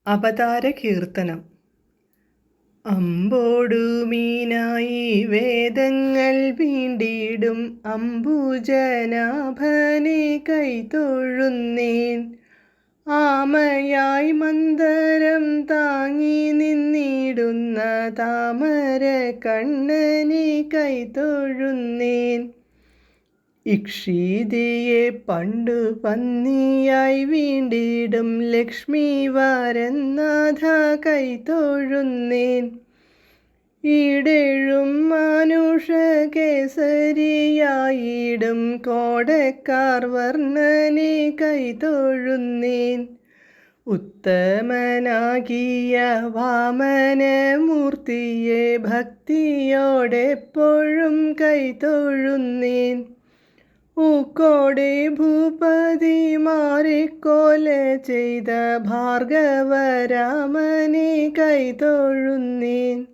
അവതാര കീർത്തനം. അമ്പോടുമീനായി വേദങ്ങൾ വീണ്ടിടും അംബുജനാഭനെ കൈതൊഴുന്നേൻ. ആമയായി മന്ദരം താങ്ങി നിന്നിടുന്ന താമര കണ്ണനെ കൈതൊഴുന്നേൻ. ഇക്ഷീതിയെ പണ്ടു പന്നിയായി വീണ്ടിടും ലക്ഷ്മി വരനാഥ കൈതൊഴുന്നേൻ. ഈടെഴും മാനുഷ കേസരിയായിടും കോടക്കാർ വർണ്ണനെ കൈതൊഴുന്നേൻ. ഉത്തമനാകിയ വാമനമൂർത്തിയെ ഭക്തിയോടെപ്പോഴും കൈതൊഴുന്നേൻ. ൂക്കോടെ ഭൂപതിമാരെ കൊല ചെയ്ത ഭാർഗവരാമനെ കൈതൊഴുന്നേൻ.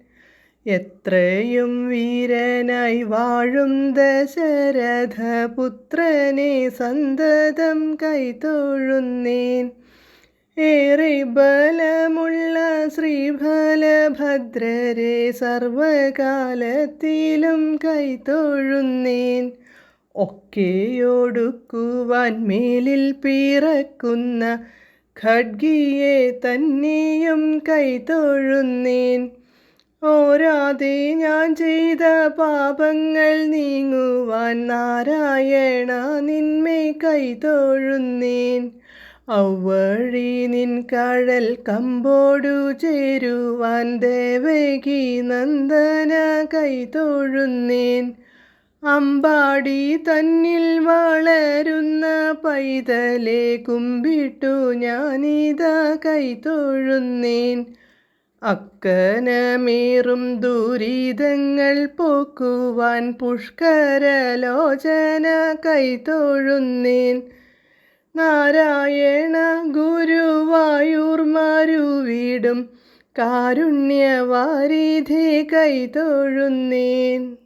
എത്രയും വീരനായി വാഴും ദശരഥപുത്രനെ സന്തതം കൈതൊഴുന്നേൻ. ഏറെ ബലമുള്ള ശ്രീബലഭദ്രരെ സർവകാലത്തിലും കൈതൊഴുന്നേൻ. ഒക്കെയൊടുക്കുവാൻ മേലിൽ പിറക്കുന്ന ഖഡ്ഗിയെ തന്നെയും കൈതൊഴുന്നേൻ. ഓരാതെ ഞാൻ ചെയ്ത പാപങ്ങൾ നീങ്ങുവാൻ നാരായണ നിന്മേ കൈതൊഴുന്നേൻ. ഔവഴി നിൻ കഴൽ കമ്പോടു ചേരുവാൻ ദേവകി നന്ദന കൈതൊഴുന്നേൻ. അമ്പാടി തന്നിൽ വളരുന്ന പൈതലെ കുമ്പിട്ടു ഞാനിതാ കൈതൊഴുന്നേൻ. അക്കനമേറും ദുരിതങ്ങൾ പോക്കുവാൻ പുഷ്കരലോചന കൈതൊഴുന്നേൻ. നാരായണ ഗുരുവായൂർ മരുവിടും കാരുണ്യവാരിധി കൈതൊഴുന്നേൻ.